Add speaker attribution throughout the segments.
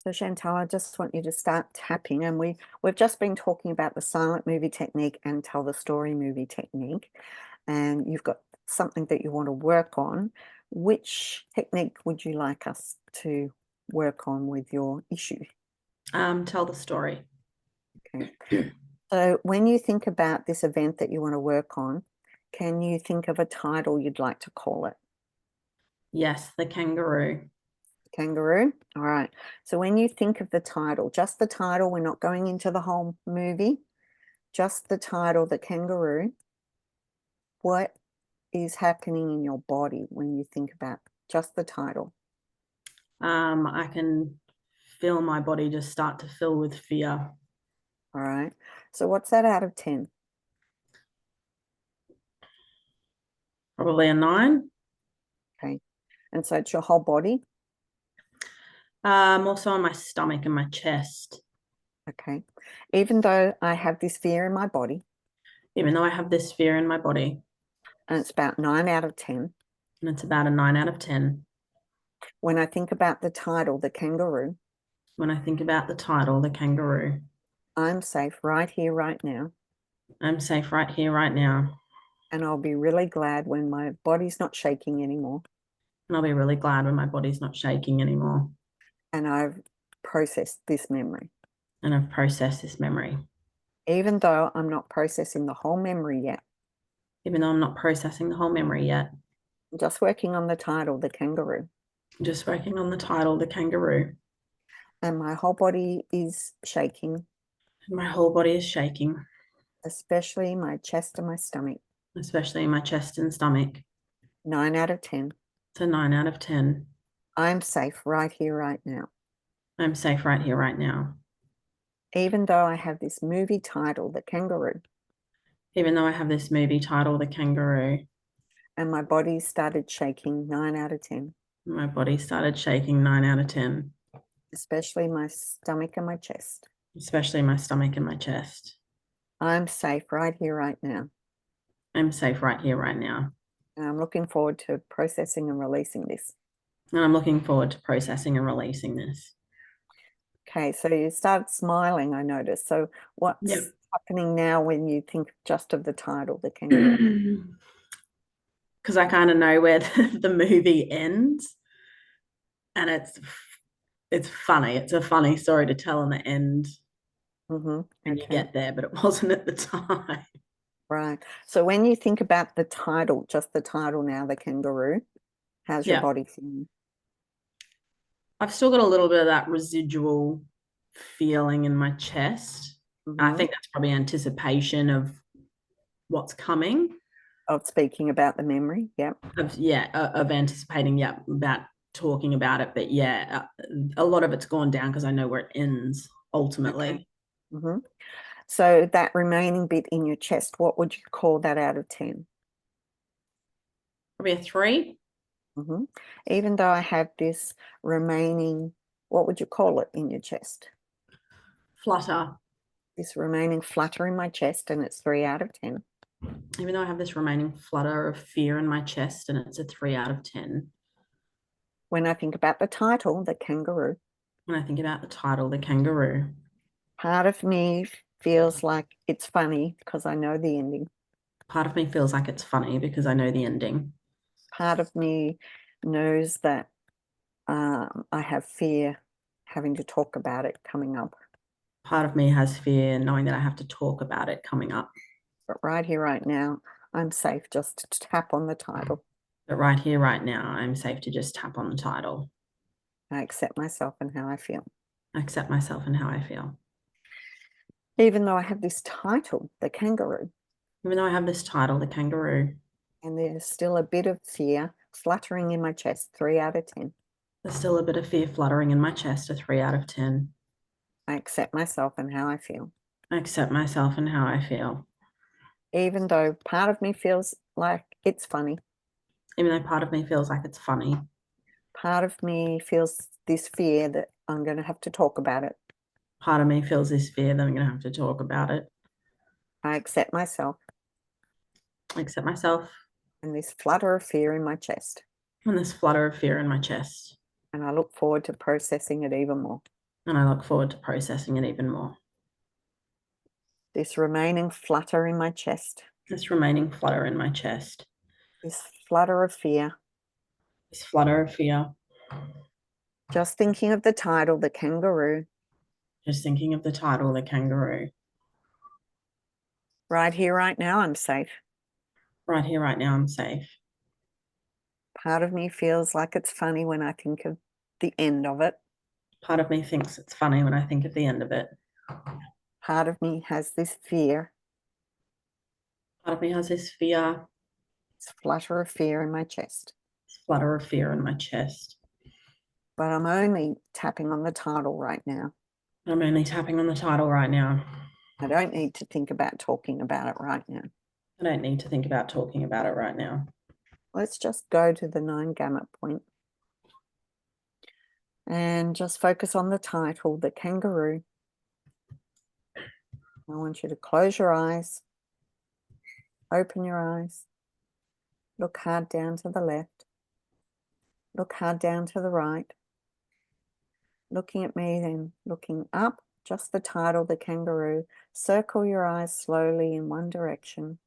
Speaker 1: So Chantal, I just want you to start tapping, and we've just been talking about the silent movie technique and tell the story movie technique, and you've got something that you want to work on. Which technique would you like us to work on with your issue?
Speaker 2: Tell the story.
Speaker 1: Okay. So when you think about this event that you want to work on, can you think of a title you'd like to call it?
Speaker 2: Yes, the kangaroo.
Speaker 1: Kangaroo. All right. So when you think of the title, just the title, we're not going into the whole movie, just the title, the kangaroo, what is happening in your body when you think about just the title?
Speaker 2: I can feel my body just start to fill with fear.
Speaker 1: All right. So what's that out of 10?
Speaker 2: Probably a 9.
Speaker 1: Okay. And so it's your whole body.
Speaker 2: Also on my stomach and my chest.
Speaker 1: Okay. Even though I have this fear in my body,
Speaker 2: Even though I have this fear in my body,
Speaker 1: and it's about 9 out of 10.
Speaker 2: and it's about a 9 out of 10.
Speaker 1: When I think about the title, the kangaroo,
Speaker 2: When I think about the title, the kangaroo,
Speaker 1: I'm safe right here, right now.
Speaker 2: I'm safe right here, right now.
Speaker 1: And I'll be really glad when my body's not shaking anymore.
Speaker 2: And I'll be really glad when my body's not shaking anymore.
Speaker 1: And I've processed this memory.
Speaker 2: And I've processed this memory.
Speaker 1: Even though I'm not processing the whole memory yet,
Speaker 2: Even though I'm not processing the whole memory yet,
Speaker 1: I'm just working on the title, the kangaroo.
Speaker 2: I'm just working on the title, the kangaroo.
Speaker 1: And my whole body is shaking,
Speaker 2: And my whole body is shaking,
Speaker 1: especially my chest and my stomach.
Speaker 2: especially in my chest and stomach.
Speaker 1: 9 out of 10.
Speaker 2: It's a 9 out of 10.
Speaker 1: I'm safe right here, right now.
Speaker 2: I'm safe right here, right now.
Speaker 1: Even though I have this movie title, The Kangaroo,
Speaker 2: Even though I have this movie title, The Kangaroo,
Speaker 1: and my body started shaking, 9 out of 10,
Speaker 2: my body started shaking, 9 out of 10,
Speaker 1: especially my stomach and my chest.
Speaker 2: especially my stomach and my chest.
Speaker 1: I'm safe right here, right now.
Speaker 2: I'm safe right here, right now.
Speaker 1: And I'm looking forward to processing and releasing this.
Speaker 2: And I'm looking forward to processing and releasing this.
Speaker 1: Okay, so you started smiling, I noticed. So what's
Speaker 2: Yep.
Speaker 1: happening now when you think just of the title, The Kangaroo?
Speaker 2: Because I kind of know where the movie ends, and it's funny. It's a funny story to tell in the end when you
Speaker 1: Okay,
Speaker 2: get there, but it wasn't at the time.
Speaker 1: right. So when you think about the title, just the title now, The Kangaroo, how's your
Speaker 2: Yeah,
Speaker 1: body feeling?
Speaker 2: I've still got a little bit of that residual feeling in my chest. I
Speaker 1: Mm-hmm.
Speaker 2: think that's probably anticipation of what's coming.
Speaker 1: Of speaking about the memory, yep.
Speaker 2: Of anticipating, yeah, about talking about it. But yeah, a lot of it's gone down because I know where it ends
Speaker 1: Okay.
Speaker 2: ultimately.
Speaker 1: Mm-hmm. So that remaining bit in your chest, what would you call that out of 10?
Speaker 2: Probably a 3.
Speaker 1: Mm-hmm. Even though I have this remaining, what would you call it in your chest?
Speaker 2: Flutter.
Speaker 1: This remaining flutter in my chest, and it's 3 out of 10.
Speaker 2: Even though I have this remaining flutter of fear in my chest, and it's a 3 out of 10.
Speaker 1: When I think about the title, The Kangaroo,
Speaker 2: When I think about the title, The Kangaroo,
Speaker 1: part of me feels like it's funny because I know the ending.
Speaker 2: part of me feels like it's funny because I know the ending.
Speaker 1: Part of me knows that I have fear having to talk about it coming up.
Speaker 2: Part of me has fear knowing that I have to talk about it coming up.
Speaker 1: But right here, right now, I'm safe just to tap on the title.
Speaker 2: But right here, right now, I'm safe to just tap on the title.
Speaker 1: I accept myself and how I feel.
Speaker 2: I accept myself and how I feel.
Speaker 1: Even though I have this title, The Kangaroo,
Speaker 2: Even though I have this title, The Kangaroo,
Speaker 1: and there's still a bit of fear fluttering in my chest, 3 out of 10.
Speaker 2: there's still a bit of fear fluttering in my chest, a 3 out of 10.
Speaker 1: I accept myself and how I feel.
Speaker 2: I accept myself and how I feel.
Speaker 1: Even though part of me feels like it's funny,
Speaker 2: Even though part of me feels like it's funny,
Speaker 1: part of me feels this fear that I'm going to have to talk about it.
Speaker 2: part of me feels this fear that I'm going to have to talk about it.
Speaker 1: I accept myself
Speaker 2: I accept myself
Speaker 1: and this flutter of fear in my chest.
Speaker 2: and this flutter of fear in my chest.
Speaker 1: And I look forward to processing it even more.
Speaker 2: And I look forward to processing it even more.
Speaker 1: This remaining flutter in my chest.
Speaker 2: This remaining flutter in my chest.
Speaker 1: This flutter of fear.
Speaker 2: This flutter of fear.
Speaker 1: Just thinking of the title, The Kangaroo.
Speaker 2: Just thinking of the title, The Kangaroo.
Speaker 1: Right here, right now, I'm safe.
Speaker 2: Right here, right now, I'm safe.
Speaker 1: Part of me feels like it's funny when I think of the end of it.
Speaker 2: Part of me thinks it's funny when I think of the end of it.
Speaker 1: Part of me has this fear.
Speaker 2: Part of me has this fear.
Speaker 1: This flutter of fear in my chest.
Speaker 2: This flutter of fear in my chest.
Speaker 1: But I'm only tapping on the title right now.
Speaker 2: I'm only tapping on the title right now.
Speaker 1: I don't need to think about talking about it right now.
Speaker 2: I don't need to think about talking about it right now.
Speaker 1: Let's just go to the 9 gamut point and just focus on the title, The Kangaroo. I want you to close your eyes, open your eyes, look hard down to the left, look hard down to the right, looking at me, then looking up, just the title, The Kangaroo. Circle your eyes slowly in one direction.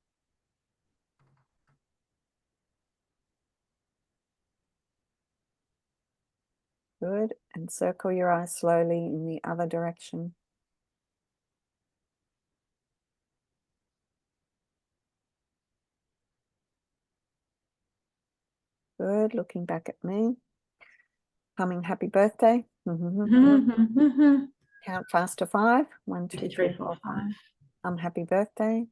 Speaker 1: Good. And circle your eyes slowly in the other direction. Good. Looking back at me. Humming happy birthday. Count fast to 5. 1, 2, 3, 4, 5. Happy birthday.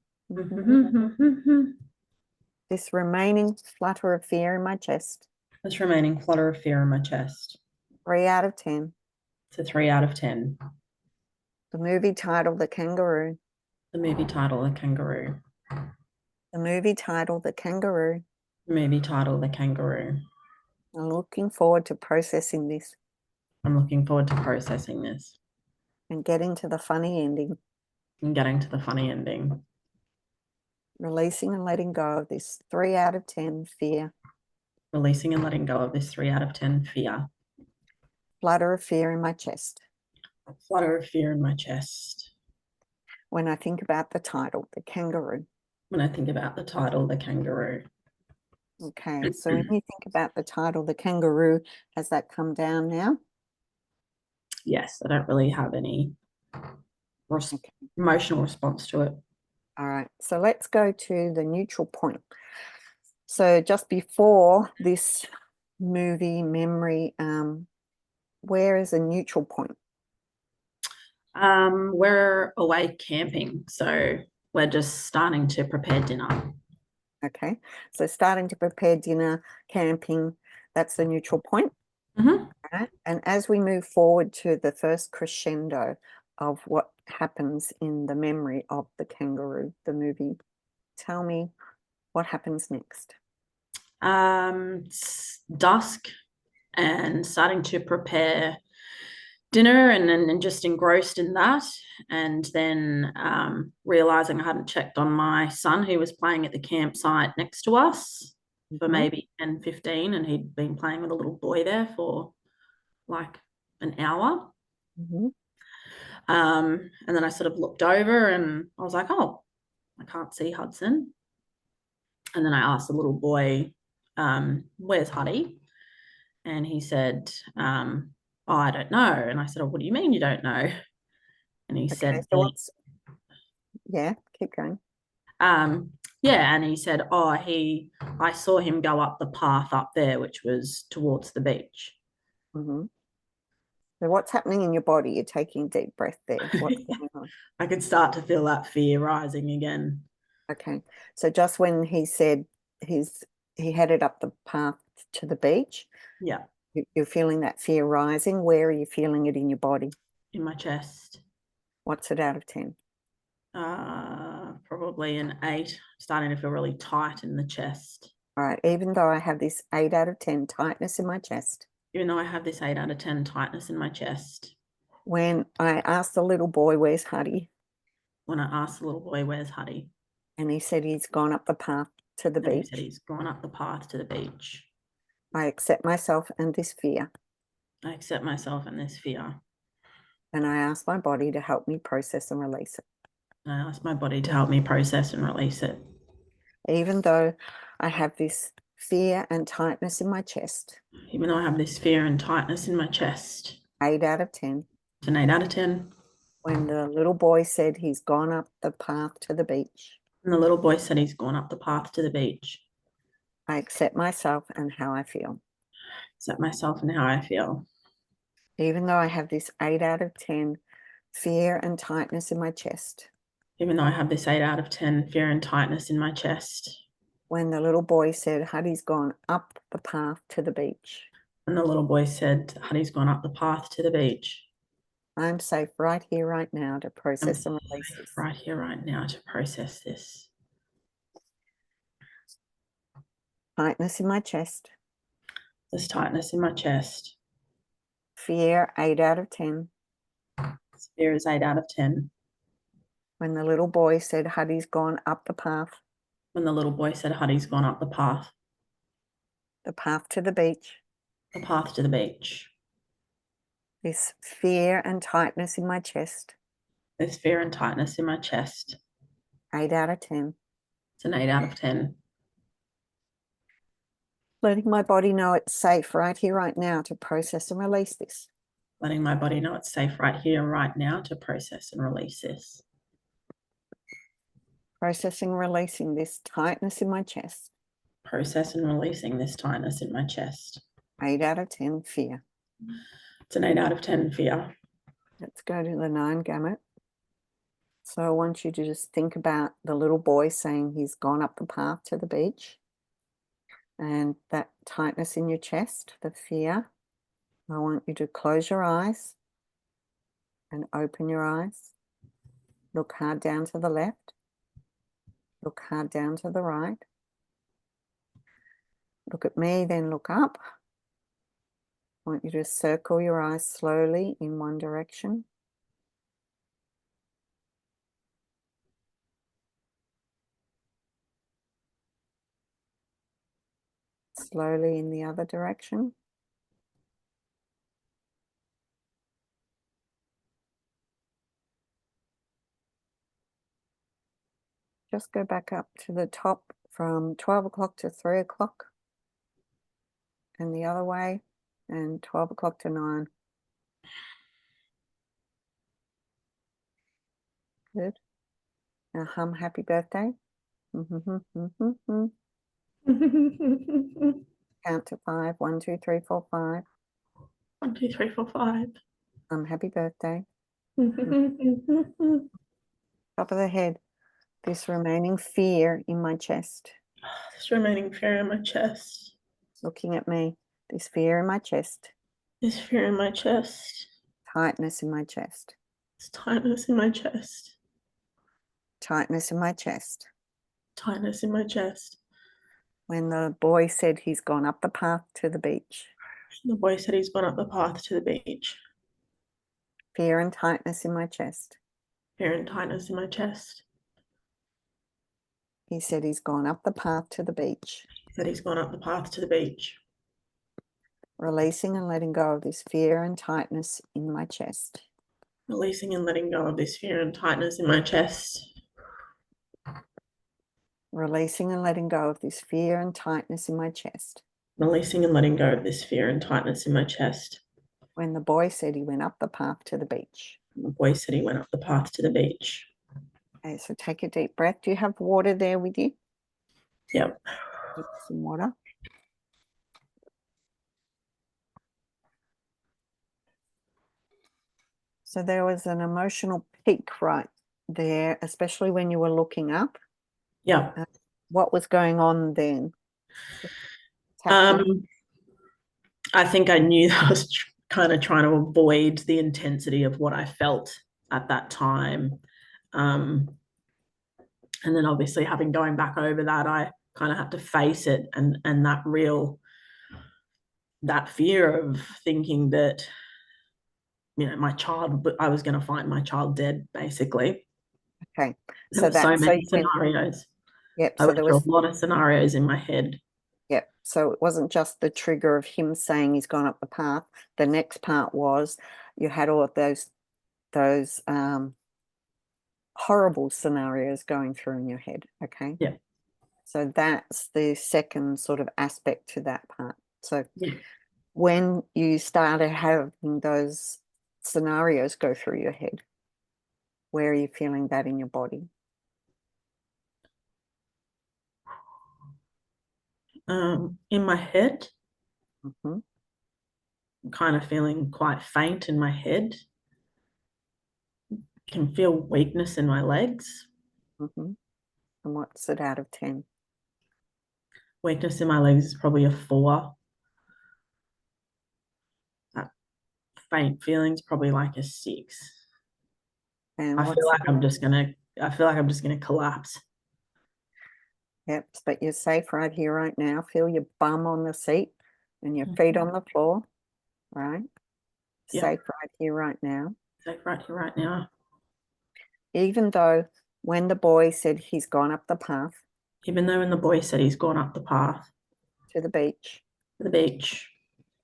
Speaker 1: This remaining flutter of fear in my chest.
Speaker 2: This remaining flutter of fear in my chest.
Speaker 1: 3 out of 10.
Speaker 2: It's a 3 out of 10.
Speaker 1: The movie title, The Kangaroo.
Speaker 2: The movie title, The Kangaroo.
Speaker 1: The movie title, The Kangaroo.
Speaker 2: The movie title, The Kangaroo.
Speaker 1: I'm looking forward to processing this.
Speaker 2: I'm looking forward to processing this.
Speaker 1: And getting to the funny ending.
Speaker 2: And getting to the funny ending.
Speaker 1: Releasing and letting go of this 3 out of 10 fear.
Speaker 2: Releasing and letting go of this 3 out of 10 fear.
Speaker 1: Flutter of fear in my chest.
Speaker 2: Flutter of fear in my chest.
Speaker 1: When I think about the title, The Kangaroo.
Speaker 2: When I think about the title, The Kangaroo.
Speaker 1: Okay, so when you think about the title, The Kangaroo, has that come down now?
Speaker 2: Yes, I don't really have any emotional response to it.
Speaker 1: All right, so let's go to the neutral point. So just before this movie memory, where is a neutral point?
Speaker 2: We're away camping, so we're just starting to prepare dinner.
Speaker 1: Okay, so starting to prepare dinner, camping, that's the neutral point. Right? And as we move forward to the first crescendo of what happens in the memory of the kangaroo, the movie, tell me what happens next.
Speaker 2: It's dusk and starting to prepare dinner and just engrossed in that. And then realizing I hadn't checked on my son who was playing at the campsite next to us for maybe 10, 15, and he'd been playing with a little boy there for like an hour. And then I sort of looked over and I was like, oh, I can't see Hudson. And then I asked the little boy, where's Huddy? And he said, oh, I don't know. And I said, oh, what do you mean you don't know? And he said,
Speaker 1: so yeah, keep going.
Speaker 2: Yeah, and he said, oh, I saw him go up the path up there, which was towards the beach.
Speaker 1: So what's happening in your body? You're taking a deep breath there. What's going on?
Speaker 2: I could start to feel that fear rising again.
Speaker 1: Okay, so just when he said he headed up the path to the beach,
Speaker 2: yeah,
Speaker 1: you're feeling that fear rising. Where are you feeling it in your body?
Speaker 2: In my chest.
Speaker 1: What's it out of 10?
Speaker 2: Probably an 8. Starting to feel really tight in the chest.
Speaker 1: All right, even though I have this 8 out of 10 tightness in my chest.
Speaker 2: Even though I have this 8 out of 10 tightness in my chest.
Speaker 1: When I asked the little boy, where's Huddy?
Speaker 2: When I asked the little boy, where's Huddy?
Speaker 1: And he said he's gone up the path to the beach.
Speaker 2: He said he's gone up the path to the beach.
Speaker 1: I accept myself and this fear.
Speaker 2: I accept myself and this fear.
Speaker 1: And I ask my body to help me process and release it.
Speaker 2: I ask my body to help me process and release it.
Speaker 1: Even though I have this fear and tightness in my chest.
Speaker 2: Even though I have this fear and tightness in my chest.
Speaker 1: 8 out of 10.
Speaker 2: It's an 8 out of 10.
Speaker 1: When the little boy said he's gone up the path to the beach.
Speaker 2: And the little boy said he's gone up the path to the beach.
Speaker 1: I accept myself and how I feel.
Speaker 2: Accept myself and how I feel.
Speaker 1: Even though I have this 8 out of 10 fear and tightness in my chest.
Speaker 2: Even though I have this 8 out of 10 fear and tightness in my chest.
Speaker 1: When the little boy said Huddy's gone up the path to the beach.
Speaker 2: And the little boy said Huddy's gone up the path to the beach.
Speaker 1: I'm safe right here, right now to process and release this.
Speaker 2: Right here, right now to process this.
Speaker 1: Tightness in my chest.
Speaker 2: There's tightness in my chest.
Speaker 1: Fear, 8 out of 10.
Speaker 2: Fear is 8 out of 10.
Speaker 1: When the little boy said Huddy's gone up the path.
Speaker 2: When the little boy said Huddy's gone up the path.
Speaker 1: The path to the beach.
Speaker 2: The path to the beach.
Speaker 1: This fear and tightness in my chest.
Speaker 2: There's fear and tightness in my chest.
Speaker 1: 8 out of 10.
Speaker 2: It's an 8 out of 10.
Speaker 1: Letting my body know it's safe right here, right now to process and release this.
Speaker 2: Letting my body know it's safe right here, right now to process and release this.
Speaker 1: Processing, releasing this tightness in my chest.
Speaker 2: Process and releasing this tightness in my chest.
Speaker 1: 8 out of 10 fear.
Speaker 2: It's an 8 out of 10 fear.
Speaker 1: Let's go to the 9 gamut. So I want you to just think about the little boy saying he's gone up the path to the beach. And that tightness in your chest, the fear. I want you to close your eyes and open your eyes. Look hard down to the left. Look hard down to the right. Look at me, then look up. I want you to circle your eyes slowly in one direction. Slowly in the other direction. Just go back up to the top from 12 o'clock to 3 o'clock. And the other way, and 12 o'clock to 9. Good. Now hum happy birthday. Count to 5. 1, 2, 3, 4, 5.
Speaker 2: 1, 2, 3, 4, 5.
Speaker 1: Happy birthday. Top of the head. This remaining fear in my chest.
Speaker 2: This remaining fear in my chest.
Speaker 1: Looking at me. This fear in my chest.
Speaker 2: This fear in my chest.
Speaker 1: Tightness in my chest.
Speaker 2: This tightness in my chest.
Speaker 1: Tightness in my chest.
Speaker 2: Tightness in my chest.
Speaker 1: When the boy said he's gone up the path to the beach.
Speaker 2: The boy said he's gone up the path to the beach.
Speaker 1: Fear and tightness in my chest.
Speaker 2: Fear and tightness in my chest.
Speaker 1: He said he's gone up the path to the beach.
Speaker 2: He said he's gone up the path to the beach.
Speaker 1: Releasing and letting go of this fear and tightness in my chest.
Speaker 2: Releasing and letting go of this fear and tightness in my chest.
Speaker 1: Releasing and letting go of this fear and tightness in my chest.
Speaker 2: Releasing and letting go of this fear and tightness in my chest.
Speaker 1: When the boy said he went up the path to the beach.
Speaker 2: The boy said he went up the path to the beach.
Speaker 1: Okay, so take a deep breath. Do you have water there with you?
Speaker 2: Yep.
Speaker 1: Get some water. So there was an emotional peak right there, especially when you were looking up.
Speaker 2: Yeah.
Speaker 1: What was going on then?
Speaker 2: I think I knew that I was kind of trying to avoid the intensity of what I felt at that time. And then obviously going back over that, I kind of had to face it and that fear of thinking that, I was going to find my child dead, basically.
Speaker 1: Okay.
Speaker 2: So many scenarios.
Speaker 1: Yep.
Speaker 2: I went through a lot of scenarios in my head.
Speaker 1: Yep. So it wasn't just the trigger of him saying he's gone up the path. The next part was you had all of those those horrible scenarios going through in your head, okay?
Speaker 2: Yeah.
Speaker 1: So that's the second sort of aspect to that part. So
Speaker 2: Yeah.
Speaker 1: when you started having those scenarios go through your head, where are you feeling that in your body?
Speaker 2: In my head,
Speaker 1: Mm-hmm,
Speaker 2: I'm kind of feeling quite faint in my head. Can feel weakness in my legs.
Speaker 1: mm-hmm. And what's it out of 10?
Speaker 2: Weakness in my legs is probably a 4. That faint feeling's probably like a 6.
Speaker 1: And
Speaker 2: I feel
Speaker 1: what's
Speaker 2: like I'm just gonna I feel like I'm just gonna collapse.
Speaker 1: Yep, but you're safe right here, right now. Feel your bum on the seat and your feet
Speaker 2: Mhm.
Speaker 1: on the floor, right?
Speaker 2: Yep.
Speaker 1: Safe right here, right now.
Speaker 2: So right here, right now.
Speaker 1: Even though when the boy said he's gone up the path
Speaker 2: Even though when the boy said he's gone up the path
Speaker 1: to the beach,
Speaker 2: to the beach,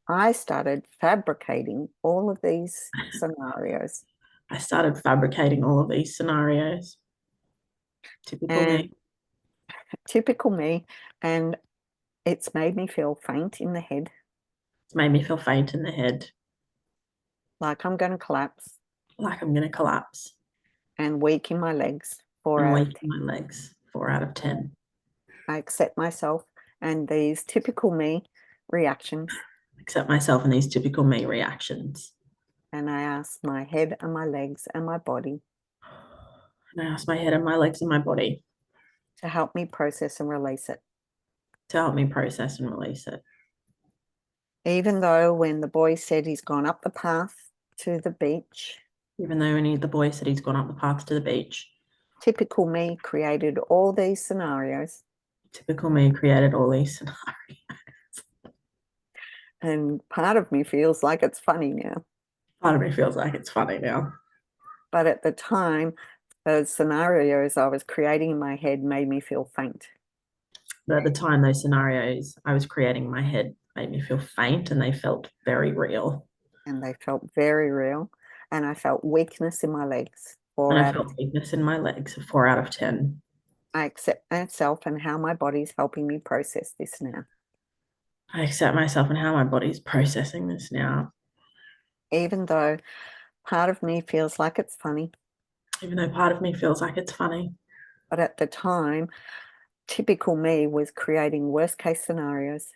Speaker 1: I started fabricating all of these scenarios.
Speaker 2: I started fabricating all of these scenarios. Typical me.
Speaker 1: And typical me, and it's made me feel faint in the head,
Speaker 2: It's made me feel faint in the head,
Speaker 1: like I'm going to collapse,
Speaker 2: like I'm gonna collapse,
Speaker 1: and weak in my legs, 4
Speaker 2: and
Speaker 1: out of
Speaker 2: weak
Speaker 1: 10.
Speaker 2: in my legs. 4 out of 10.
Speaker 1: I accept myself and these typical me reactions,
Speaker 2: Accept myself in these typical me reactions.
Speaker 1: and I ask my head and my legs and my body
Speaker 2: And I ask my head and my legs and my body
Speaker 1: to help me process and release it.
Speaker 2: to help me process and release it.
Speaker 1: Even though when the boy said he's gone up the path to the beach,
Speaker 2: Even though the boy said he's gone up the path to the beach,
Speaker 1: typical me created all these scenarios,
Speaker 2: typical me created all these scenarios.
Speaker 1: and part of me feels like it's funny now.
Speaker 2: Part of me feels like it's funny now.
Speaker 1: But at the time, those scenarios I was creating in my head made me feel faint.
Speaker 2: But at the time, those scenarios I was creating in my head made me feel faint and they felt very real.
Speaker 1: And they felt very real. And I felt weakness in my legs,
Speaker 2: And
Speaker 1: 4
Speaker 2: I
Speaker 1: out of
Speaker 2: felt
Speaker 1: 10.
Speaker 2: weakness in my legs, a 4 out of 10.
Speaker 1: I accept myself and how my body's helping me process this now.
Speaker 2: I accept myself and how my body's processing this now.
Speaker 1: Even though part of me feels like it's funny,
Speaker 2: Even though part of me feels like it's funny.
Speaker 1: but at the time, typical me was creating worst case scenarios,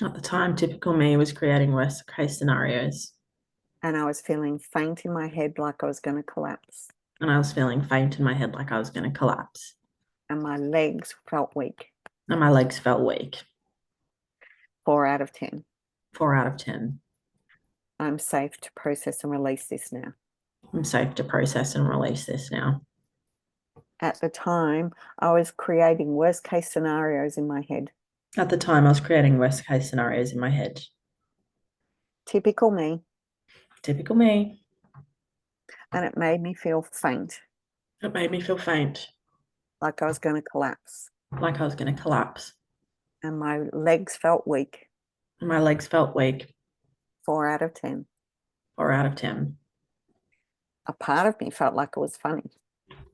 Speaker 2: At the time, typical me was creating worst case scenarios.
Speaker 1: and I was feeling faint in my head like I was going to collapse,
Speaker 2: And I was feeling faint in my head like I was going to collapse.
Speaker 1: and my legs felt weak.
Speaker 2: And my legs felt weak.
Speaker 1: 4 out of 10.
Speaker 2: 4 out of 10.
Speaker 1: I'm safe to process and release this now.
Speaker 2: I'm safe to process and release this now.
Speaker 1: At the time, I was creating worst case scenarios in my head.
Speaker 2: At the time, I was creating worst case scenarios in my head.
Speaker 1: Typical me,
Speaker 2: Typical me.
Speaker 1: and it made me feel faint,
Speaker 2: It made me feel faint,
Speaker 1: like I was going to collapse,
Speaker 2: like I was going to collapse.
Speaker 1: and my legs felt weak.
Speaker 2: And my legs felt weak.
Speaker 1: 4 out of 10.
Speaker 2: 4 out of 10.
Speaker 1: A part of me felt like it was funny.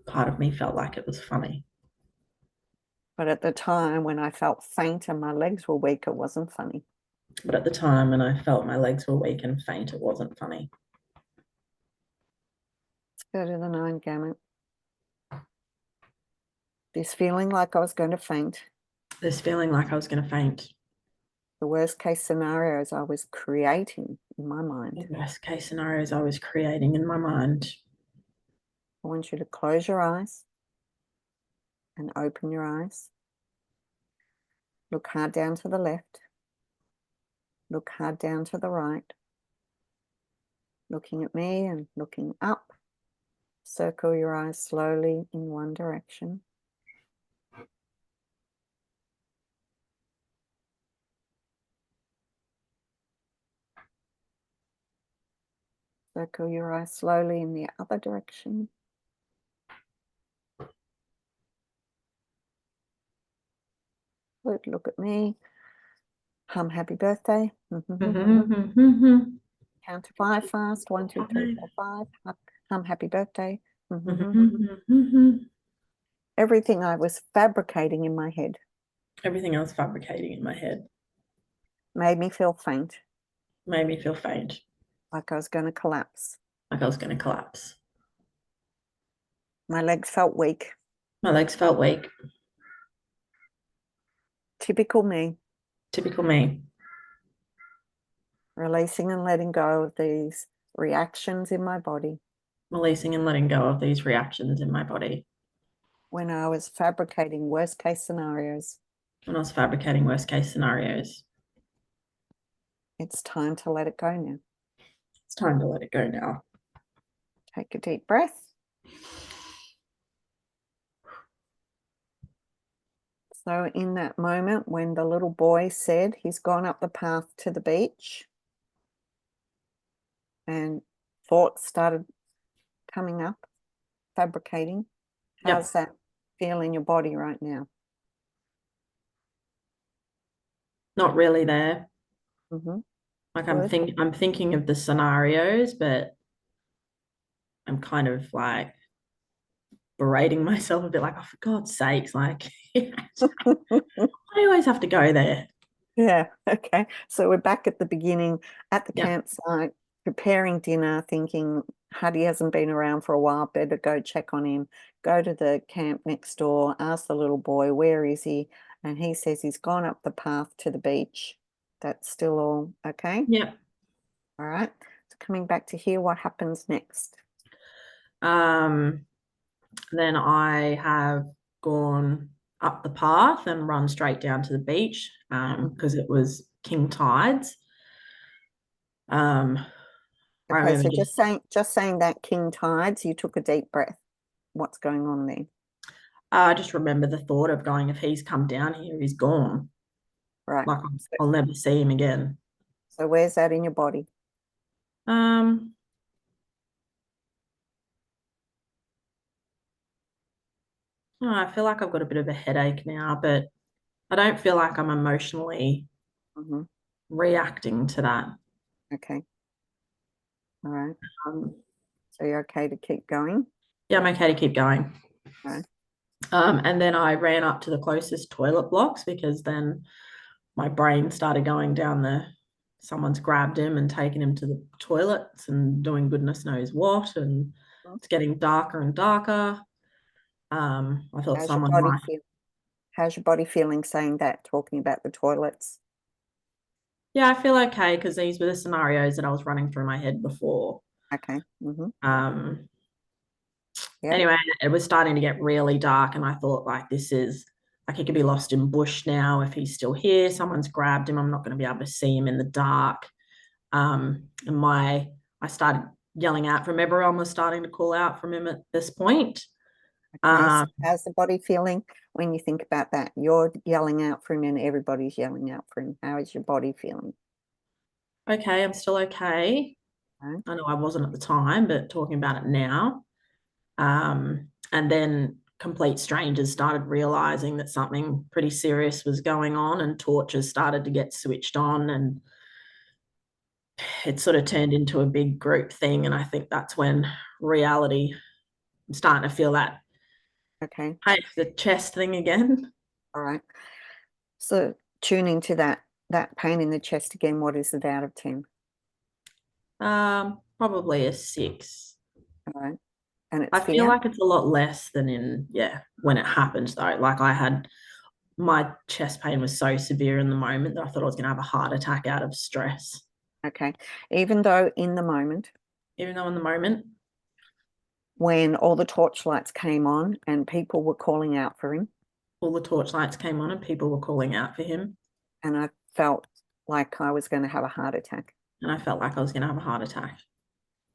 Speaker 2: Part of me felt like it was funny.
Speaker 1: But at the time when I felt faint and my legs were weak, it wasn't funny.
Speaker 2: But at the time when I felt my legs were weak and faint, it wasn't funny.
Speaker 1: Let's go to the 9 gamut. This feeling like I was going to faint.
Speaker 2: This feeling like I was going to faint.
Speaker 1: The worst case scenarios I was creating in my mind.
Speaker 2: The worst case scenarios I was creating in my mind.
Speaker 1: I want you to close your eyes and open your eyes. Look hard down to the left. Look hard down to the right. Looking at me and looking up. Circle your eyes slowly in one direction. Circle your eyes slowly in the other direction. Good, look at me. Hum happy birthday. Count to 5 fast. 1, 2, 3, 4, 5. happy birthday. Everything I was fabricating in my head
Speaker 2: Everything I was fabricating in my head
Speaker 1: made me feel faint,
Speaker 2: made me feel faint,
Speaker 1: like I was going to collapse.
Speaker 2: like I was going to collapse.
Speaker 1: My legs felt weak.
Speaker 2: My legs felt weak.
Speaker 1: Typical me,
Speaker 2: Typical me.
Speaker 1: releasing and letting go of these reactions in my body
Speaker 2: Releasing and letting go of these reactions in my body
Speaker 1: when I was fabricating worst case scenarios.
Speaker 2: when I was fabricating worst case scenarios.
Speaker 1: It's time to let it go now.
Speaker 2: It's time to let it go now.
Speaker 1: Take a deep breath. So in that moment when the little boy said he's gone up the path to the beach and thoughts started coming up, fabricating, how's that feel in your body right now?
Speaker 2: Not really there.
Speaker 1: Mm-hmm.
Speaker 2: Like
Speaker 1: Good.
Speaker 2: I'm thinking of the scenarios, but I'm kind of like berating myself a bit, like, oh, for God's sakes, like, I always have to go there.
Speaker 1: Yeah, okay. So we're back at the beginning at the
Speaker 2: Yeah.
Speaker 1: campsite, preparing dinner, thinking Huddy hasn't been around for a while, better go check on him. Go to the camp next door, ask the little boy, where is he? And he says he's gone up the path to the beach. That's still all okay?
Speaker 2: Yeah.
Speaker 1: All right. So coming back to here, what happens next?
Speaker 2: Then I have gone up the path and run straight down to the beach because it was king tides. I
Speaker 1: Okay,
Speaker 2: remember
Speaker 1: so just saying that king tides, you took a deep breath. What's going on there?
Speaker 2: I just remember the thought of going, if he's come down here, he's gone.
Speaker 1: Right.
Speaker 2: Like
Speaker 1: So,
Speaker 2: I'll never see him again.
Speaker 1: so where's that in your body?
Speaker 2: Um, oh, I feel like I've got a bit of a headache now, but I don't feel like I'm emotionally
Speaker 1: Mm-hmm.
Speaker 2: reacting to that.
Speaker 1: Okay. All right.
Speaker 2: Um,
Speaker 1: So you're okay to keep going?
Speaker 2: yeah, I'm okay to keep going.
Speaker 1: Right.
Speaker 2: And then I ran up to the closest toilet blocks because then my brain started going down someone's grabbed him and taken him to the toilets and doing goodness knows what. And it's getting darker and darker. I thought
Speaker 1: How's your
Speaker 2: someone
Speaker 1: body
Speaker 2: might.
Speaker 1: feel? How's your body feeling saying that, talking about the toilets?
Speaker 2: Yeah, I feel okay because these were the scenarios that I was running through my head before.
Speaker 1: Okay. Mm-hmm.
Speaker 2: Um,
Speaker 1: Yep.
Speaker 2: anyway, it was starting to get really dark, and I thought, like, this is like he could be lost in bush now if he's still here. Someone's grabbed him. I'm not going to be able to see him in the dark. And I started yelling out from everyone was starting to call out from him at this point.
Speaker 1: Okay. So how's the body feeling when you think about that? You're yelling out for him and everybody's yelling out for him. How is your body feeling?
Speaker 2: Okay, I'm still okay.
Speaker 1: Right.
Speaker 2: I know I wasn't at the time, but talking about it now. And then complete strangers started realizing that something pretty serious was going on, and torches started to get switched on, and it sort of turned into a big group thing. And I think that's when reality, I'm starting to feel that,
Speaker 1: Okay.
Speaker 2: hey, the chest thing again.
Speaker 1: All right. So tuning to that pain in the chest again, what is it out of 10?
Speaker 2: Probably a 6.
Speaker 1: All right. And it's
Speaker 2: I feel
Speaker 1: fear?
Speaker 2: like it's a lot less than when it happened though. Like my chest pain was so severe in the moment that I thought I was going to have a heart attack out of stress.
Speaker 1: Okay. Even though in the moment,
Speaker 2: Even though in the moment,
Speaker 1: when all the torchlights came on and people were calling out for him,
Speaker 2: all the torchlights came on and people were calling out for him,
Speaker 1: and I felt like I was going to have a heart attack.
Speaker 2: and I felt like I was going to have a heart attack.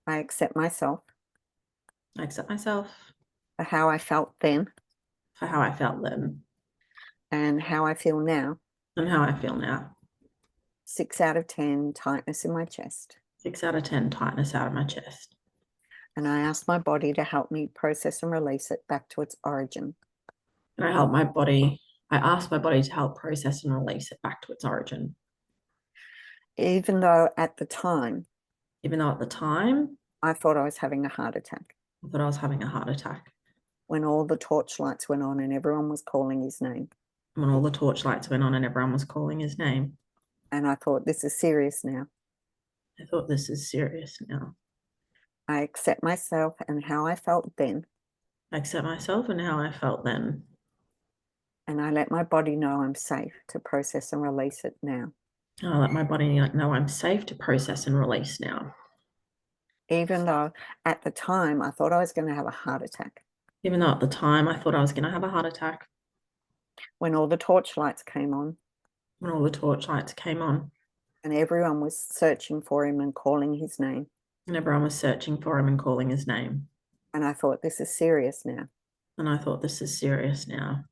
Speaker 1: I accept myself
Speaker 2: I accept myself
Speaker 1: for how I felt then
Speaker 2: for how I felt then
Speaker 1: and how I feel now.
Speaker 2: and how I feel now.
Speaker 1: 6 out of 10, tightness in my chest.
Speaker 2: 6 out of 10, tightness out of my chest.
Speaker 1: And I ask my body to help me process and release it back to its origin.
Speaker 2: And I asked my body to help process and release it back to its origin.
Speaker 1: Even though at the time,
Speaker 2: Even though at the time,
Speaker 1: I thought I was having a heart attack.
Speaker 2: I thought I was having a heart attack.
Speaker 1: When all the torchlights went on and everyone was calling his name.
Speaker 2: When all the torchlights went on and everyone was calling his name.
Speaker 1: And I thought, this is serious now.
Speaker 2: I thought, this is serious now.
Speaker 1: I accept myself and how I felt then.
Speaker 2: I accept myself and how I felt then.
Speaker 1: And I let my body know I'm safe to process and release it now.
Speaker 2: I let my body know I'm safe to process and release now.
Speaker 1: Even though at the time I thought I was going to have a heart attack.
Speaker 2: Even though at the time I thought I was going to have a heart attack.
Speaker 1: When all the torchlights came on.
Speaker 2: When all the torchlights came on.
Speaker 1: And everyone was searching for him and calling his name.
Speaker 2: And everyone was searching for him and calling his name.
Speaker 1: And I thought, this is serious now.
Speaker 2: And I thought, this is serious now.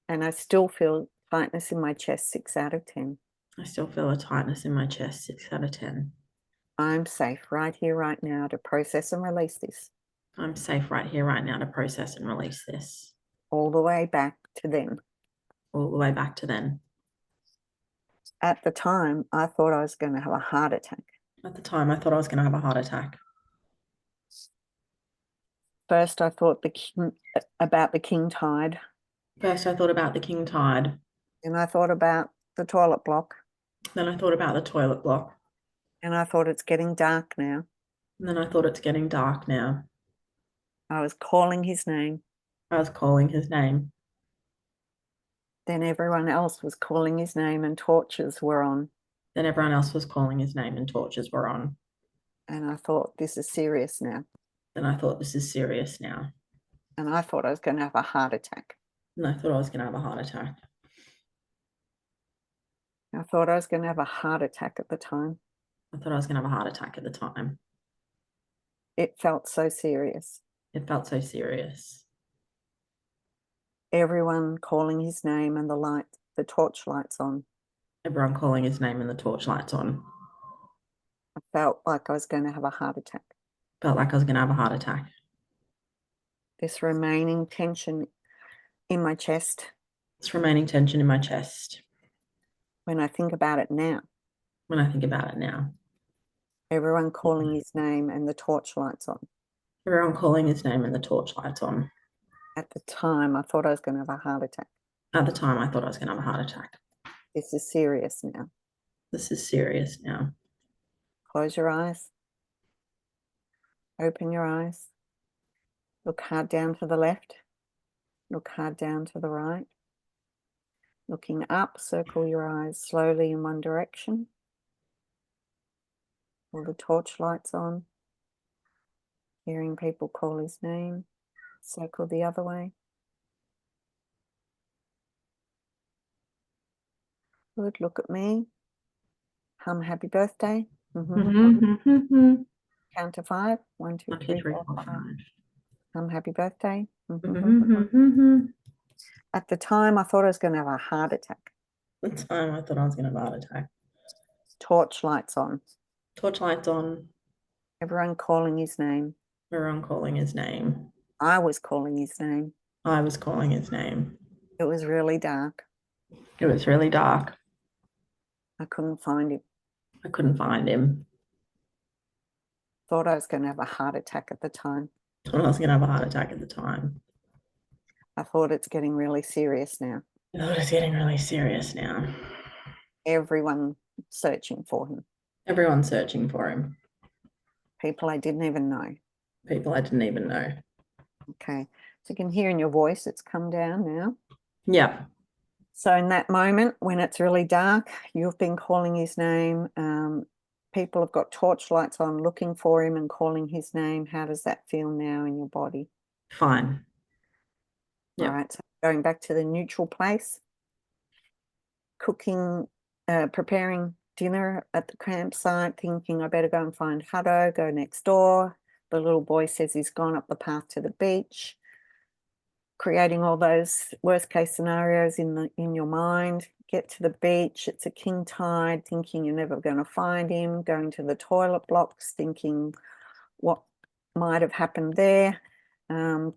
Speaker 1: And I still feel tightness in my chest, 6 out of 10.
Speaker 2: I still feel a tightness in my chest, 6 out of 10.
Speaker 1: I'm safe right here, right now to process and release this.
Speaker 2: I'm safe right here, right now to process and release this.
Speaker 1: All the way back to then.
Speaker 2: All the way back to then.
Speaker 1: At the time, I thought I was going to have a heart attack.
Speaker 2: At the time, I thought I was going to have a heart attack.
Speaker 1: First, I thought about the king tide.
Speaker 2: First, I thought about the king tide.
Speaker 1: And I thought about the toilet block.
Speaker 2: Then I thought about the toilet block.
Speaker 1: And I thought it's getting dark now.
Speaker 2: And then I thought it's getting dark now.
Speaker 1: I was calling his name.
Speaker 2: I was calling his name.
Speaker 1: Then everyone else was calling his name and torches were on.
Speaker 2: Then everyone else was calling his name and torches were on.
Speaker 1: And I thought, this is serious now.
Speaker 2: Then I thought, this is serious now.
Speaker 1: And I thought I was going to have a heart attack.
Speaker 2: And I thought I was going to have a heart attack.
Speaker 1: I thought I was going to have a heart attack at the time.
Speaker 2: I thought I was going to have a heart attack at the time.
Speaker 1: It felt so serious.
Speaker 2: It felt so serious.
Speaker 1: Everyone calling his name and the torch lights on.
Speaker 2: Everyone calling his name and the torchlights on.
Speaker 1: I felt like I was going to have a heart attack.
Speaker 2: Felt like I was going to have a heart attack.
Speaker 1: This remaining tension in my chest.
Speaker 2: This remaining tension in my chest.
Speaker 1: When I think about it now.
Speaker 2: When I think about it now.
Speaker 1: Everyone calling his name and the torch lights on.
Speaker 2: Everyone calling his name and the torchlights on.
Speaker 1: At the time, I thought I was going to have a heart attack.
Speaker 2: At the time, I thought I was going to have a heart attack.
Speaker 1: This is serious now.
Speaker 2: This is serious now.
Speaker 1: Close your eyes. Open your eyes. Look hard down to the left. Look hard down to the right. Looking up, circle your eyes slowly in one direction. All the torch lights on. Hearing people call his name. Circle the other way. Good, look at me. Hum happy birthday. Count to 5. 1, 2, 3, 4, 5. Hum happy birthday. At the time, I thought I was going to have a heart attack.
Speaker 2: At the time, I thought I was going to have a heart attack.
Speaker 1: Torch lights on.
Speaker 2: Torch lights on.
Speaker 1: Everyone calling his name.
Speaker 2: Everyone calling his name.
Speaker 1: I was calling his name.
Speaker 2: I was calling his name.
Speaker 1: It was really dark.
Speaker 2: It was really dark.
Speaker 1: I couldn't find him.
Speaker 2: I couldn't find him.
Speaker 1: Thought I was going to have a heart attack at the time.
Speaker 2: Thought I was going to have a heart attack at the time.
Speaker 1: I thought it's getting really serious now.
Speaker 2: I thought it's getting really serious now.
Speaker 1: Everyone searching for him.
Speaker 2: Everyone searching for him.
Speaker 1: People I didn't even know.
Speaker 2: People I didn't even know.
Speaker 1: Okay, so you can hear in your voice it's come down now.
Speaker 2: Yeah.
Speaker 1: So in that moment when it's really dark, you've been calling his name. People have got torch lights on looking for him and calling his name. How does that feel now in your body?
Speaker 2: Fine. Yep.
Speaker 1: All right, so going back to the neutral place, cooking, preparing dinner at the campsite, thinking I better go and find Hutto, go next door. The little boy says he's gone up the path to the beach, creating all those worst case scenarios in your mind. Get to the beach, it's a king tide, thinking you're never going to find him, going to the toilet blocks, thinking what might have happened there,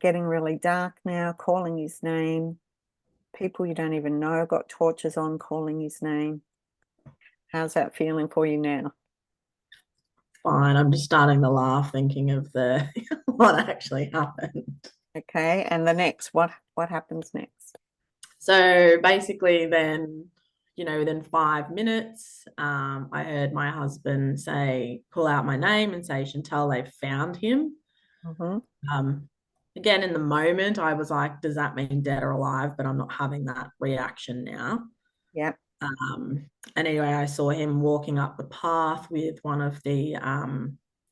Speaker 1: getting really dark now, calling his name. People you don't even know got torches on calling his name. How's that feeling for you now?
Speaker 2: fine. I'm just starting to laugh thinking of the what actually happened.
Speaker 1: Okay, and the next, what happens next?
Speaker 2: So basically, then, within 5 minutes, I heard my husband pull out my name and say, Chantel, they've found him.
Speaker 1: Mm-hmm.
Speaker 2: Again, in the moment, I was like, does that mean dead or alive? But I'm not having that reaction now.
Speaker 1: Yep.
Speaker 2: And anyway, I saw him walking up the path with one of the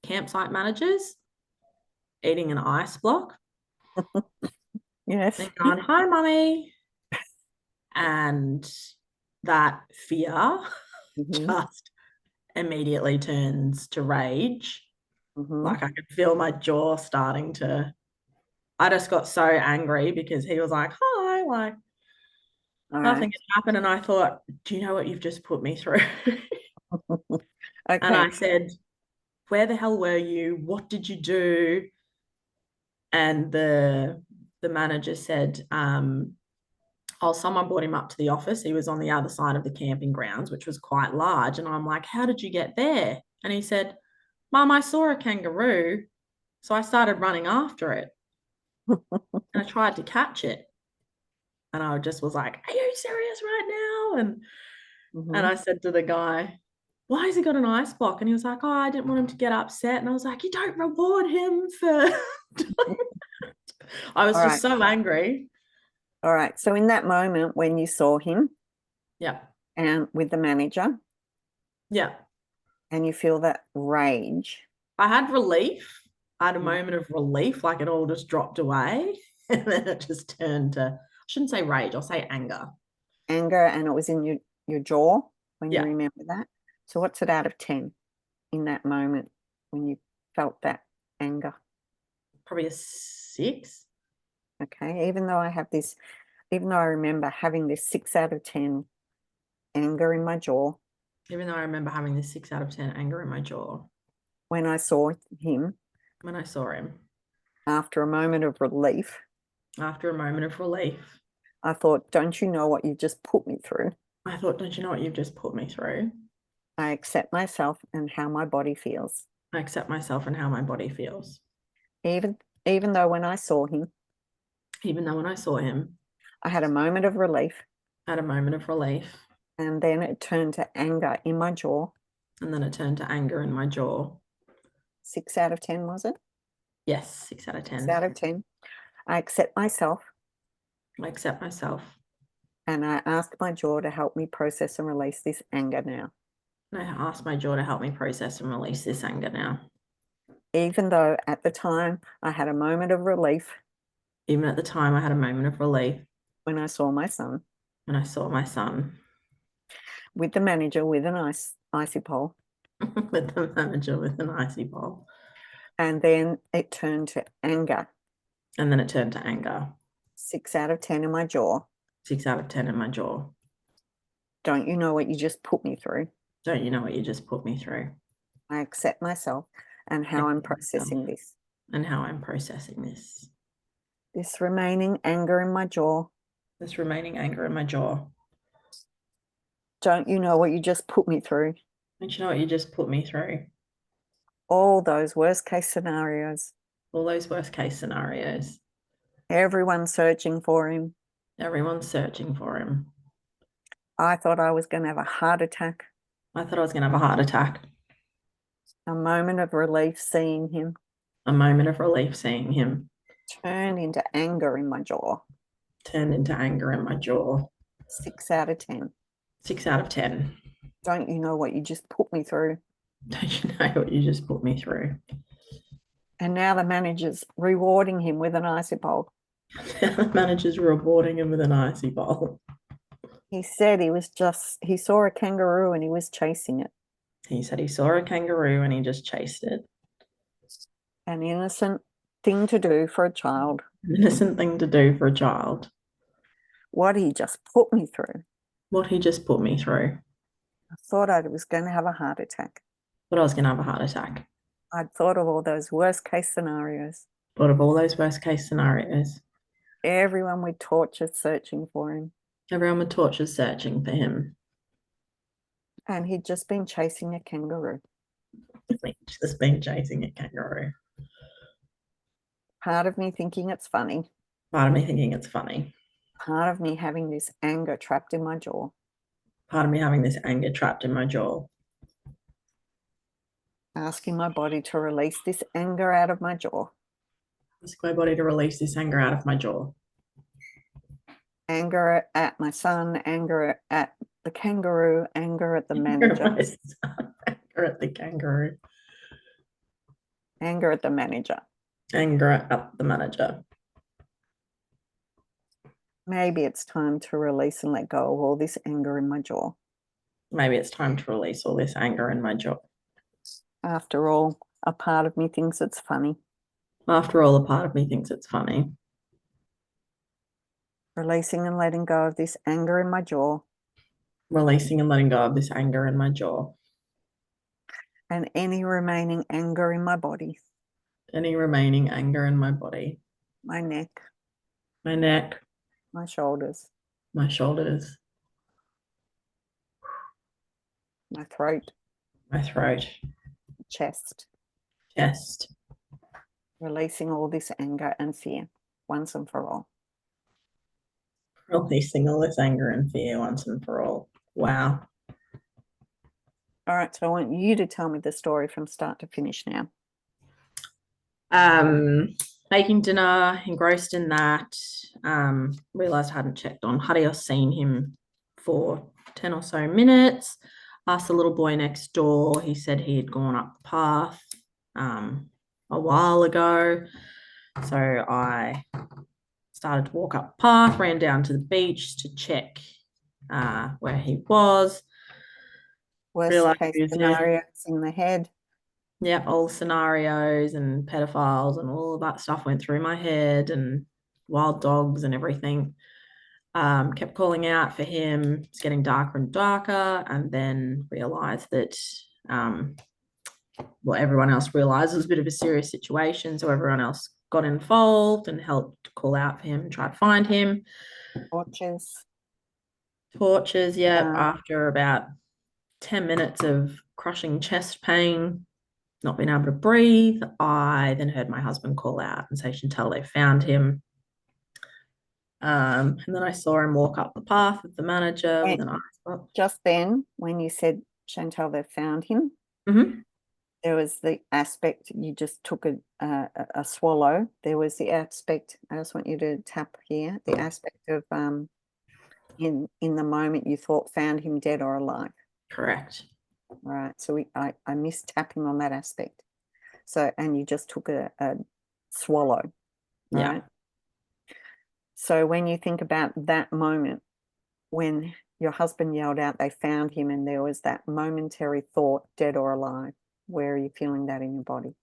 Speaker 2: campsite managers eating an ice block
Speaker 1: Yes.
Speaker 2: and going, hi, mummy. And that fear
Speaker 1: Mm-hmm.
Speaker 2: just immediately turns to rage.
Speaker 1: Mm-hmm.
Speaker 2: Like I could feel my jaw starting to, I just got so angry because he was like, hi, like
Speaker 1: All
Speaker 2: nothing
Speaker 1: right.
Speaker 2: had happened. And I thought, do you know what you've just put me through? And
Speaker 1: Okay.
Speaker 2: I said, where the hell were you? What did you do? And the manager said, oh, someone brought him up to the office. He was on the other side of the camping grounds, which was quite large. And I'm like, how did you get there? And he said, Mum, I saw a kangaroo. So I started running after it and I tried to catch it. And I just was like, are you serious right now? And
Speaker 1: Mm-hmm.
Speaker 2: I said to the guy, why has he got an ice block? And he was like, oh, I didn't want him to get upset. And I was like, you don't reward him for I was
Speaker 1: All
Speaker 2: just
Speaker 1: right.
Speaker 2: so angry.
Speaker 1: All right. So in that moment when you saw him
Speaker 2: Yeah.
Speaker 1: and with the manager
Speaker 2: Yeah.
Speaker 1: and you feel that rage,
Speaker 2: I had relief. I had a
Speaker 1: mm,
Speaker 2: moment of relief, like it all just dropped away. And then it just turned to, I shouldn't say rage, I'll say anger.
Speaker 1: anger, and it was in your jaw when you
Speaker 2: Yeah.
Speaker 1: remember that. So what's it out of 10 in that moment when you felt that anger?
Speaker 2: Probably a 6.
Speaker 1: Okay. Even though I remember having this 6 out of 10 anger in my jaw
Speaker 2: Even though I remember having this 6 out of 10 anger in my jaw
Speaker 1: when I saw him,
Speaker 2: when I saw him.
Speaker 1: after a moment of relief,
Speaker 2: After a moment of relief,
Speaker 1: I thought, don't you know what you just put me through?
Speaker 2: I thought, don't you know what you've just put me through?
Speaker 1: I accept myself and how my body feels.
Speaker 2: I accept myself and how my body feels.
Speaker 1: Even even though when I saw him,
Speaker 2: Even though when I saw him,
Speaker 1: I had a moment of relief,
Speaker 2: I had a moment of relief,
Speaker 1: and then it turned to anger in my jaw.
Speaker 2: and then it turned to anger in my jaw.
Speaker 1: 6 out of 10, was it?
Speaker 2: Yes, 6 out of
Speaker 1: 6
Speaker 2: 10.
Speaker 1: out of 10. I accept myself
Speaker 2: I accept myself.
Speaker 1: and I ask my jaw to help me process and release this anger now.
Speaker 2: And I ask my jaw to help me process and release this anger now.
Speaker 1: Even though at the time I had a moment of relief
Speaker 2: Even at the time, I had a moment of relief
Speaker 1: when I saw my son
Speaker 2: when I saw my son
Speaker 1: with the manager with an icy pole.
Speaker 2: with the manager with an icy bowl.
Speaker 1: And then it turned to anger.
Speaker 2: And then it turned to anger.
Speaker 1: 6 out of 10 in my jaw.
Speaker 2: 6 out of 10 in my jaw.
Speaker 1: Don't you know what you just put me through?
Speaker 2: Don't you know what you just put me through?
Speaker 1: I accept myself and how I'm processing this.
Speaker 2: And how I'm processing this.
Speaker 1: This remaining anger in my jaw.
Speaker 2: This remaining anger in my jaw.
Speaker 1: Don't you know what you just put me through?
Speaker 2: Don't you know what you just put me through?
Speaker 1: All those worst case scenarios.
Speaker 2: All those worst case scenarios.
Speaker 1: Everyone searching for him.
Speaker 2: Everyone's searching for him.
Speaker 1: I thought I was going to have a heart attack.
Speaker 2: I thought I was going to have a heart attack.
Speaker 1: A moment of relief seeing him
Speaker 2: A moment of relief seeing him
Speaker 1: turn into anger in my jaw.
Speaker 2: turned into anger in my jaw.
Speaker 1: 6 out of 10.
Speaker 2: 6 out of 10.
Speaker 1: Don't you know what you just put me through?
Speaker 2: Don't you know what you just put me through?
Speaker 1: And now the manager's rewarding him with an icy bowl.
Speaker 2: The manager's rewarding him with an icy bowl.
Speaker 1: He said he saw a kangaroo and he was chasing it.
Speaker 2: He said he saw a kangaroo and he just chased it.
Speaker 1: An innocent thing to do for a child.
Speaker 2: An innocent thing to do for a child.
Speaker 1: What he just put me through.
Speaker 2: What he just put me through.
Speaker 1: I thought I was going to have a heart attack.
Speaker 2: But I was going to have a heart attack.
Speaker 1: I'd thought of all those worst case scenarios.
Speaker 2: Thought of all those worst case scenarios.
Speaker 1: Everyone we tortured searching for him.
Speaker 2: Everyone with torches searching for him.
Speaker 1: And he'd just been chasing a kangaroo.
Speaker 2: Just been chasing a kangaroo.
Speaker 1: Part of me thinking it's funny.
Speaker 2: Part of me thinking it's funny.
Speaker 1: Part of me having this anger trapped in my jaw.
Speaker 2: Part of me having this anger trapped in my jaw.
Speaker 1: Asking my body to release this anger out of my jaw.
Speaker 2: Ask my body to release this anger out of my jaw.
Speaker 1: Anger at my son, anger at the kangaroo, anger at the manager.
Speaker 2: Anger at the kangaroo.
Speaker 1: Anger at the manager.
Speaker 2: Anger at the manager.
Speaker 1: Maybe it's time to release and let go of all this anger in my jaw.
Speaker 2: Maybe it's time to release all this anger in my jaw.
Speaker 1: After all, a part of me thinks it's funny.
Speaker 2: After all, a part of me thinks it's funny.
Speaker 1: Releasing and letting go of this anger in my jaw.
Speaker 2: Releasing and letting go of this anger in my jaw.
Speaker 1: And any remaining anger in my body.
Speaker 2: Any remaining anger in my body.
Speaker 1: My neck.
Speaker 2: My neck.
Speaker 1: My shoulders.
Speaker 2: My shoulders.
Speaker 1: My throat.
Speaker 2: My throat.
Speaker 1: Chest.
Speaker 2: Chest.
Speaker 1: Releasing all this anger and fear once and for all.
Speaker 2: Releasing all this anger and fear once and for all. Wow.
Speaker 1: All right, so I want you to tell me the story from start to finish now.
Speaker 2: Making dinner, engrossed in that. Realized I hadn't checked on Huddy or seen him for 10 or so minutes. Asked the little boy next door. He said he had gone up the path a while ago. So I started to walk up the path, ran down to the beach to check where he was.
Speaker 1: Worst case scenarios in the head.
Speaker 2: Yeah, all the scenarios and pedophiles and all of that stuff went through my head, and wild dogs and everything. Kept calling out for him. It's getting darker and darker, and then realized that, everyone else realized it was a bit of a serious situation, so everyone else got involved and helped call out for him and try to find him. Torches, yeah. After about 10 minutes of crushing chest pain, not being able to breathe, I then heard my husband call out and say, Chantal, they found him. And then I saw him walk up the path with the manager with an ice box.
Speaker 1: Just then, when you said, Chantal, they found him, there was the aspect, you just took a swallow. There was the aspect, I just want you to tap here, the aspect of in the moment you thought found him dead or alive.
Speaker 2: Correct.
Speaker 1: Right. So I missed tapping on that aspect. So, and you just took a swallow. Right.
Speaker 2: Yeah.
Speaker 1: So when you think about that moment, when your husband yelled out, they found him, and there was that momentary thought, dead or alive, where are you feeling that in your body?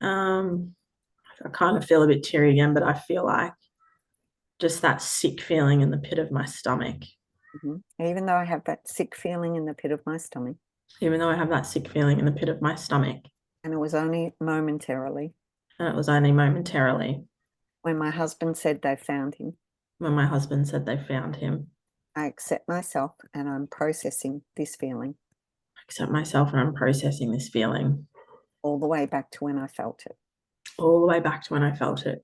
Speaker 2: I kind of feel a bit teary again, but I feel like just that sick feeling in the pit of my stomach.
Speaker 1: Even though I have that sick feeling in the pit of my stomach.
Speaker 2: Even though I have that sick feeling in the pit of my stomach.
Speaker 1: And it was only momentarily.
Speaker 2: And it was only momentarily.
Speaker 1: When my husband said they found him.
Speaker 2: When my husband said they found him.
Speaker 1: I accept myself and I'm processing this feeling.
Speaker 2: I accept myself and I'm processing this feeling.
Speaker 1: All the way back to when I felt it.
Speaker 2: All the way back to when I felt it.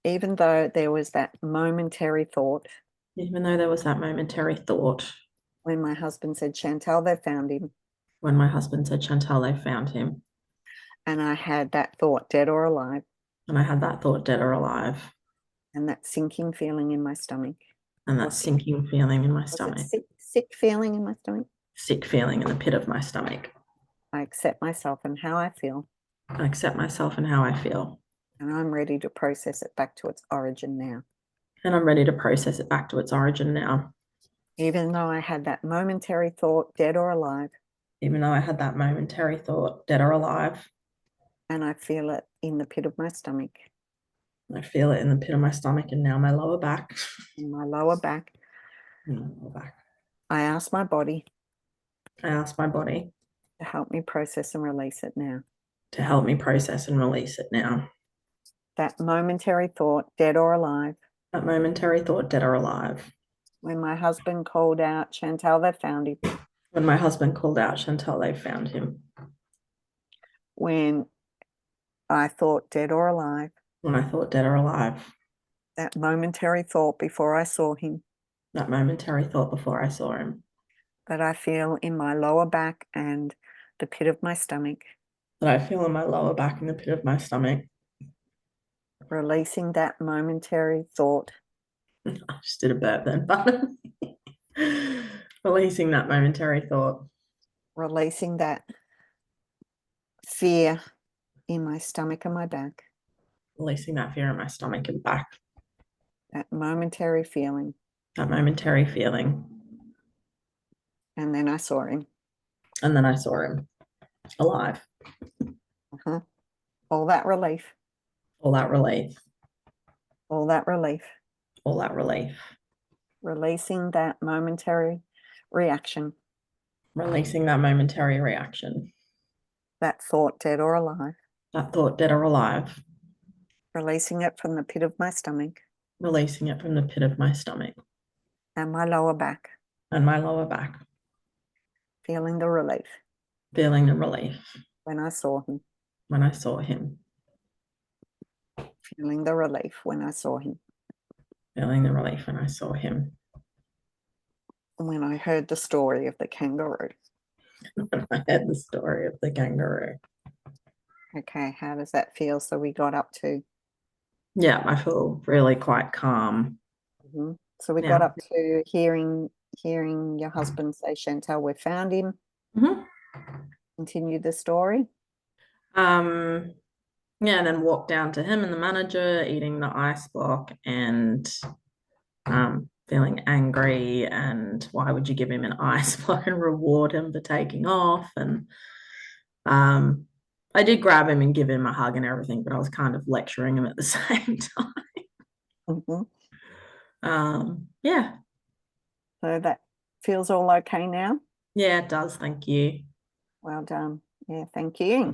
Speaker 1: Even though there was that momentary thought.
Speaker 2: Even though there was that momentary thought.
Speaker 1: When my husband said, Chantal, they found him.
Speaker 2: When my husband said, Chantal, they found him.
Speaker 1: And I had that thought, dead or alive.
Speaker 2: And I had that thought, dead or alive.
Speaker 1: And that sinking feeling in my stomach.
Speaker 2: And that sinking feeling in my stomach.
Speaker 1: Sick feeling in my stomach.
Speaker 2: Sick feeling in the pit of my stomach.
Speaker 1: I accept myself and how I feel.
Speaker 2: I accept myself and how I feel.
Speaker 1: And I'm ready to process it back to its origin now.
Speaker 2: And I'm ready to process it back to its origin now.
Speaker 1: Even though I had that momentary thought, dead or alive.
Speaker 2: Even though I had that momentary thought, dead or alive.
Speaker 1: And I feel it in the pit of my stomach.
Speaker 2: I feel it in the pit of my stomach and now my lower back.
Speaker 1: In my lower back. I ask my body.
Speaker 2: I ask my body.
Speaker 1: To help me process and release it now.
Speaker 2: To help me process and release it now.
Speaker 1: That momentary thought, dead or alive.
Speaker 2: That momentary thought, dead or alive.
Speaker 1: When my husband called out, Chantal, they found him.
Speaker 2: When my husband called out Chantal, they found him.
Speaker 1: When I thought dead or alive.
Speaker 2: When I thought dead or alive.
Speaker 1: That momentary thought before I saw him.
Speaker 2: That momentary thought before I saw him.
Speaker 1: That I feel in my lower back and the pit of my stomach.
Speaker 2: That I feel in my lower back and the pit of my stomach.
Speaker 1: Releasing that momentary thought.
Speaker 2: I just did a burp then, but releasing that momentary thought.
Speaker 1: Releasing that fear in my stomach and my back.
Speaker 2: Releasing that fear in my stomach and back.
Speaker 1: That momentary feeling.
Speaker 2: That momentary feeling.
Speaker 1: And then I saw him.
Speaker 2: And then I saw him alive.
Speaker 1: All that relief.
Speaker 2: All that relief.
Speaker 1: All that relief.
Speaker 2: All that relief.
Speaker 1: Releasing that momentary reaction.
Speaker 2: Releasing that momentary reaction.
Speaker 1: That thought dead or alive.
Speaker 2: That thought dead or alive.
Speaker 1: Releasing it from the pit of my stomach.
Speaker 2: Releasing it from the pit of my stomach.
Speaker 1: And my lower back.
Speaker 2: And my lower back.
Speaker 1: Feeling the relief.
Speaker 2: Feeling the relief.
Speaker 1: When I saw him.
Speaker 2: When I saw him.
Speaker 1: Feeling the relief when I saw him.
Speaker 2: Feeling the relief when I saw him.
Speaker 1: When I heard the story of the kangaroo.
Speaker 2: When I heard the story of the kangaroo.
Speaker 1: Okay, how does that feel? So we got up to.
Speaker 2: Yeah, I feel really quite calm.
Speaker 1: So we got up to hearing your husband say, Chantal, we found him. Continue the story.
Speaker 2: Yeah, and then walk down to him and the manager eating the ice block and feeling angry, and why would you give him an ice block and reward him for taking off? And I did grab him and give him a hug and everything, but I was kind of lecturing him at the same time. Yeah.
Speaker 1: So that feels all okay now?
Speaker 2: Yeah, it does. Thank you.
Speaker 1: Well done. Yeah, thank you.